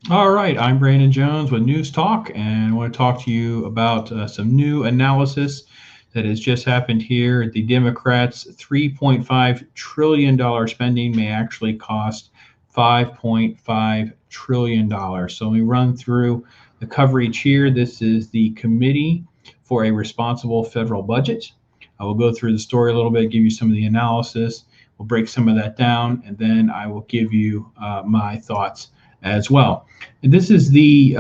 All right, I'm Brandon Jones with News Talk, and I want to talk to you about some new analysis that has just happened here. The Democrats' $3.5 trillion spending may actually cost $5.5 trillion. So we run through the coverage here. This is the Committee for a Responsible Federal Budget. I will go through the story a little bit, give you some of the analysis. We'll break some of that down, and then I will give you my thoughts as well. And this is the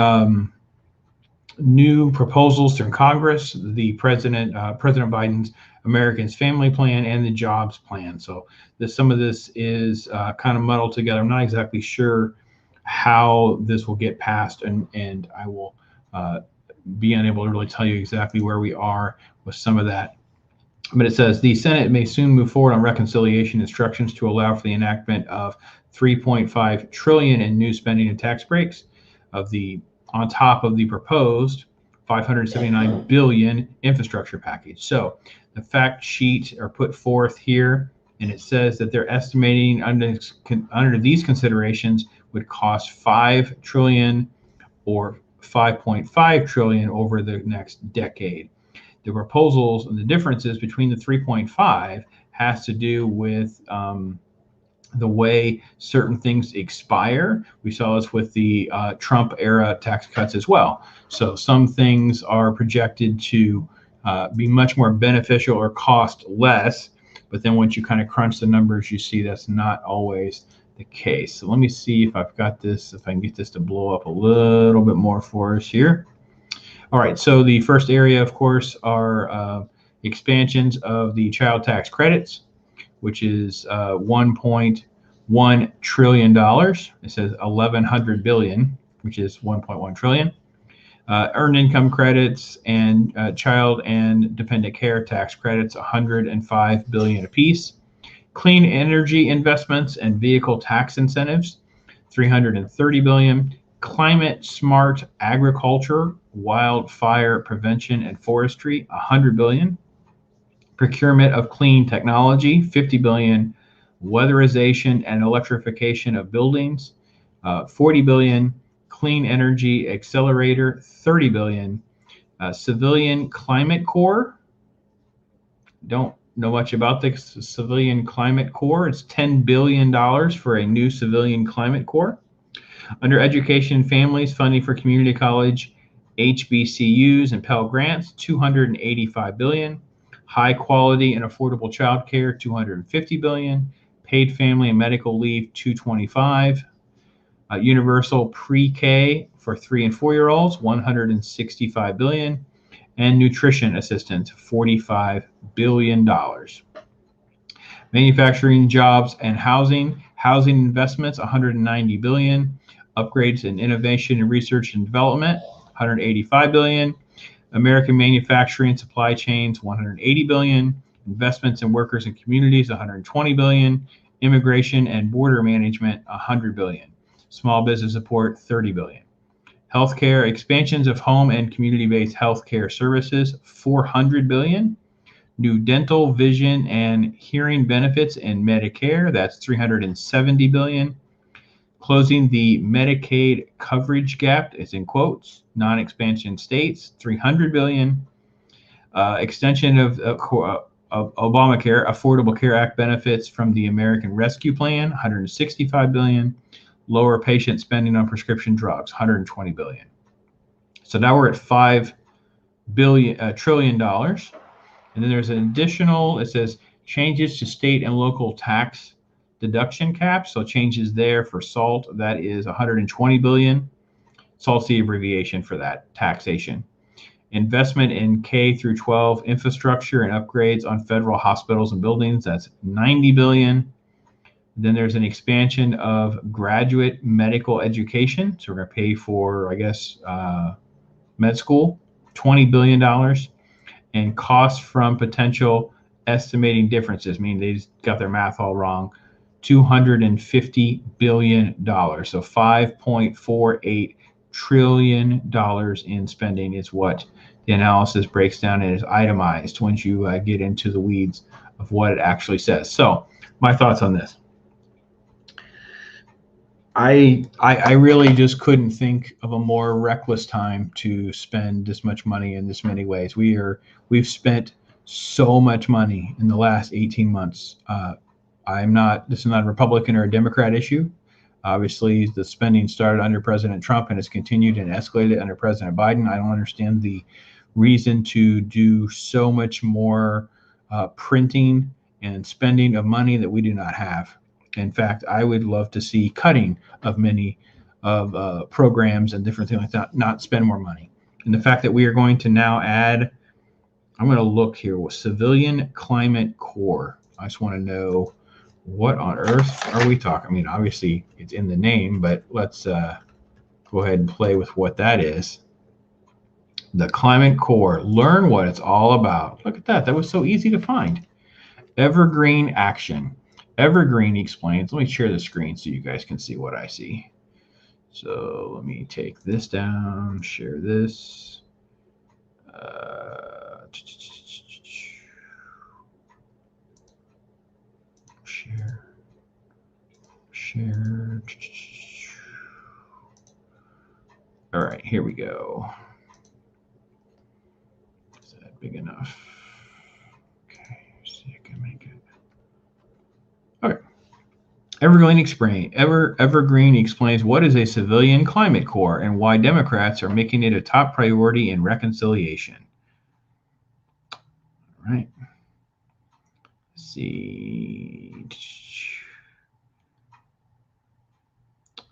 new proposals from Congress, the President Biden's Americans Family Plan and the Jobs Plan. So some of this is kind of muddled together. I'm not exactly sure how this will get passed, and I will be unable to really tell you exactly where we are with some of that. But it says the Senate may soon move forward on reconciliation instructions to allow for the enactment of 3.5 trillion in new spending and tax breaks on top of the proposed 579 billion infrastructure package. So the fact sheet are put forth here, and it says that they're estimating under these considerations would cost 5 trillion or 5.5 trillion over the next decade. The proposals and the differences between the 3.5 has to do with the way certain things expire. We saw this with the Trump era tax cuts as well. So some things are projected to be much more beneficial or cost less, but then once you kind of crunch the numbers, you see that's not always the case. So let me see if I've got this, if I can get this to blow up a little bit more for us here. All right, so the first area, of course, are expansions of the child tax credits, which is $1.1 trillion. It says 1,100 billion, which is 1.1 trillion. Earned income credits and child and dependent care tax credits, 105 billion apiece. Clean energy investments and vehicle tax incentives, 330 billion. Climate smart agriculture, wildfire prevention and forestry, 100 billion. Procurement of clean technology, 50 billion. Weatherization and electrification of buildings, 40 billion. Clean energy accelerator, 30 billion. Civilian climate corps, don't know much about the civilian climate corps. It's $10 billion for a new civilian climate corps. Under education and families, funding for community college, HBCUs and Pell Grants, 285 billion. High quality and affordable child care, 250 billion. Paid family and medical leave, 225. Universal pre-K for 3 and 4-year-olds, 165 billion. And nutrition assistance, $45 billion. Manufacturing, jobs, and housing investments, 190 billion. Upgrades in innovation and research and development, 185 billion. American manufacturing supply chains, 180 billion. Investments in workers and communities, 120 billion. Immigration and border management, 100 billion. Small business support, 30 billion. Healthcare expansions of home and community-based healthcare services, 400 billion. New dental, vision, and hearing benefits in Medicare, that's 370 billion. Closing the Medicaid coverage gap, is in quotes, non-expansion states, 300 billion. Extension of Obamacare, Affordable Care Act benefits from the American Rescue Plan, 165 billion. Lower patient spending on prescription drugs, 120 billion. So now we're at $5 trillion. And then there's an additional, it says changes to state and local tax deduction caps. So changes there for SALT, that is 120 billion. SALT's the abbreviation for that taxation. Investment in K through 12 infrastructure and upgrades on federal hospitals and buildings, that's 90 billion. Then there's an expansion of graduate medical education. So we're going to pay for, I guess, med school, $20 billion. And costs from potential estimating differences, meaning they just got their math all wrong, $250 billion. So $5.48 trillion in spending is what the analysis breaks down and is itemized once you get into the weeds of what it actually says. So my thoughts on this. I really just couldn't think of a more reckless time to spend this much money in this many ways. We've spent so much money in the last 18 months. This is not a Republican or a Democrat issue. Obviously, the spending started under President Trump and has continued and escalated under President Biden. I don't understand the reason to do so much more printing and spending of money that we do not have. In fact, I would love to see cutting of many of programs and different things like that, not spend more money. And the fact that we are going to now add, I'm going to look here with Civilian Climate Corps. I just want to know what on earth are we talking? I mean, obviously it's in the name, but let's go ahead and play with what that is. The Climate Corps. Learn what it's all about. Look at that. That was so easy to find. Evergreen Action. Evergreen explains. Let me share the screen so you guys can see what I see. So let me take this down, share this. Share. All right, here we go. Is that big enough? Okay, see if I can make it. Okay. Evergreen explains what is a civilian climate corps and why Democrats are making it a top priority in reconciliation. All right. Let's see.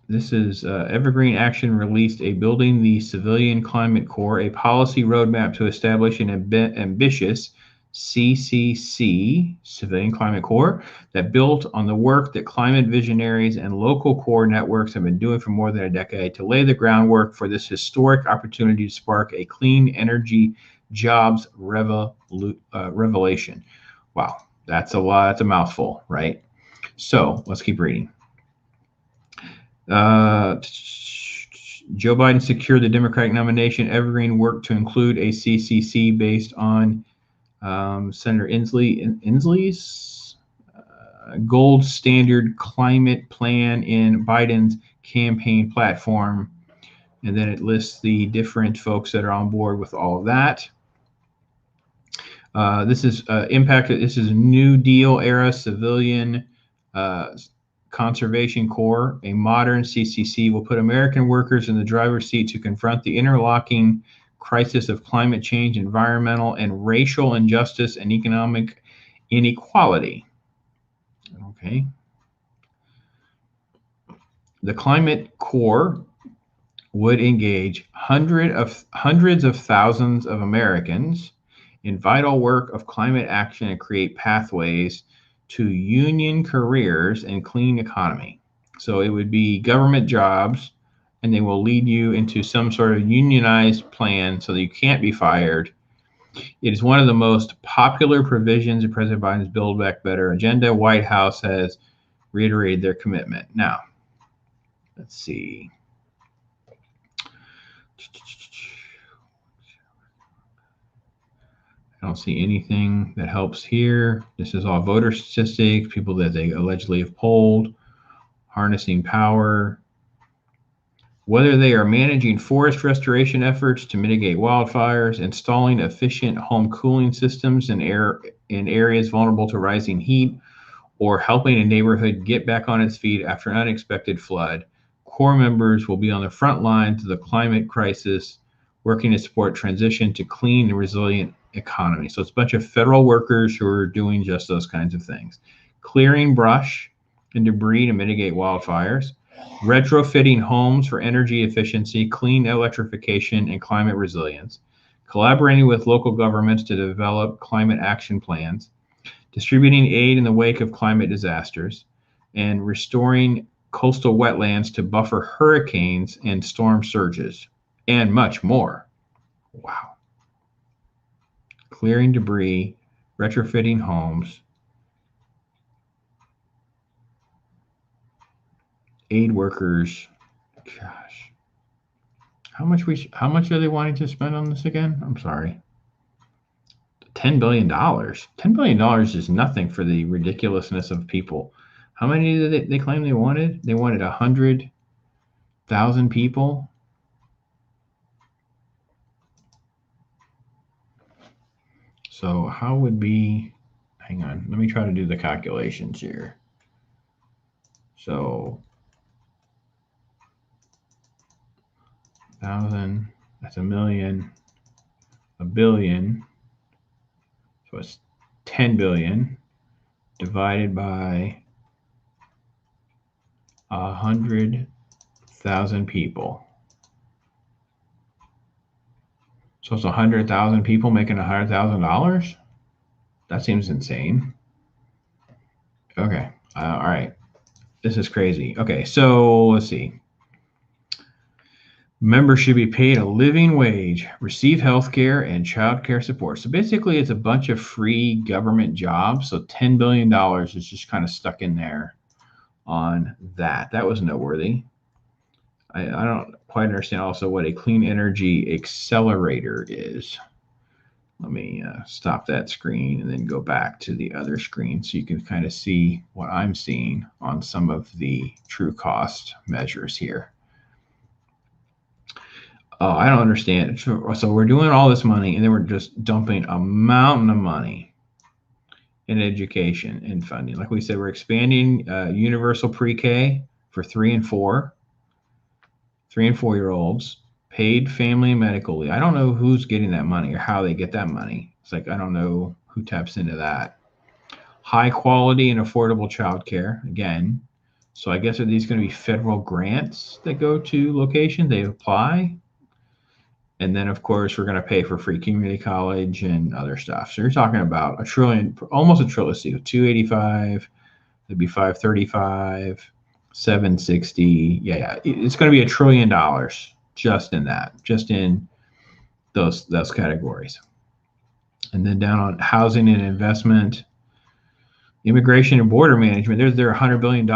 This is Evergreen Action released a Building the Civilian Climate Corps, a policy roadmap to establish an ambitious CCC, Civilian Climate Corps, that built on the work that climate visionaries and local core networks have been doing for more than a decade to lay the groundwork for this historic opportunity to spark a clean energy jobs revelation. Wow, that's a lot. That's a mouthful, right? So let's keep reading. Joe Biden secured the Democratic nomination. Evergreen worked to include a CCC based on Senator Inslee's gold standard climate plan in Biden's campaign platform. And then it lists the different folks that are on board with all of that. This is impacted. This is a New Deal era civilian Conservation Corps. A modern CCC will put American workers in the driver's seat to confront the interlocking crisis of climate change, environmental and racial injustice, and economic inequality. Okay. The Climate Corps would engage hundreds of thousands of Americans in vital work of climate action and create pathways to union careers and clean economy. So it would be government jobs, and they will lead you into some sort of unionized plan so that you can't be fired. It is one of the most popular provisions in President Biden's Build Back Better agenda. White House has reiterated their commitment. Now, let's see. I don't see anything that helps here. This is all voter statistics, people that they allegedly have polled, harnessing power, whether they are managing forest restoration efforts to mitigate wildfires, installing efficient home cooling systems in areas vulnerable to rising heat, or helping a neighborhood get back on its feet after an unexpected flood. Corps members will be on the front lines of the climate crisis, working to support transition to clean and resilient economy. So it's a bunch of federal workers who are doing just those kinds of things. Clearing brush and debris to mitigate wildfires, retrofitting homes for energy efficiency, clean electrification, and climate resilience, collaborating with local governments to develop climate action plans, distributing aid in the wake of climate disasters, and restoring coastal wetlands to buffer hurricanes and storm surges, and much more. Wow. Clearing debris, retrofitting homes, aid workers. Gosh, how much are they wanting to spend on this again? I'm sorry. $10 billion. $10 billion is nothing for the ridiculousness of people. How many did they claim they wanted? They wanted 100,000 people. So how would be, hang on, let me try to do the calculations here. So 1,000, that's a million, a billion, so it's 10 billion divided by 100,000 people. So it's 100,000 people making $100,000? That seems insane. Okay, all right. This is crazy. Okay, so let's see. Members should be paid a living wage, receive health care and child care support. So basically, it's a bunch of free government jobs. So $10 billion is just kind of stuck in there on that. That was noteworthy. I don't quite understand also what a clean energy accelerator is. Let me stop that screen and then go back to the other screen so you can kind of see what I'm seeing on some of the true cost measures here. Oh, I don't understand. So we're doing all this money and then we're just dumping a mountain of money in education and funding. Like we said, we're expanding universal pre-K for 3 and 4-year-olds, paid family and medical leave. I don't know who's getting that money or how they get that money. It's like, I don't know who taps into that. High quality and affordable childcare, again. So I guess, are these going to be federal grants that go to locations? They apply. And then, of course, we're going to pay for free community college and other stuff. So you're talking about $1 trillion, almost $1 trillion. Let's see, 285, it'd be 535, 760. Yeah, it's going to be $1 trillion just in that, just in those categories. And then down on housing and investment, immigration and border management, they're $100 billion.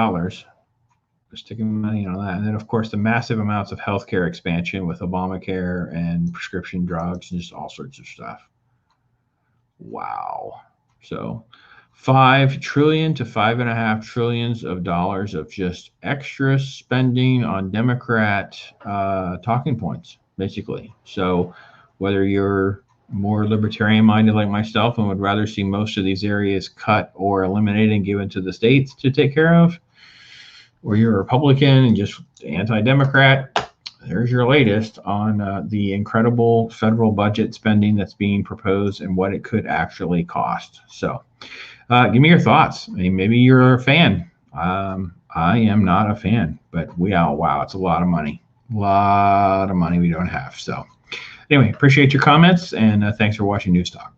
Sticking money on that. And then, of course, the massive amounts of healthcare expansion with Obamacare and prescription drugs and just all sorts of stuff. Wow. So $5 trillion to $5.5 trillion of dollars of just extra spending on Democrat talking points, basically. So whether you're more libertarian minded like myself and would rather see most of these areas cut or eliminated and given to the states to take care of, or you're a Republican and just anti-Democrat, there's your latest on the incredible federal budget spending that's being proposed and what it could actually cost. So give me your thoughts. I mean, maybe you're a fan. I am not a fan, but wow, it's a lot of money. A lot of money we don't have. So anyway, appreciate your comments, and thanks for watching News Talk.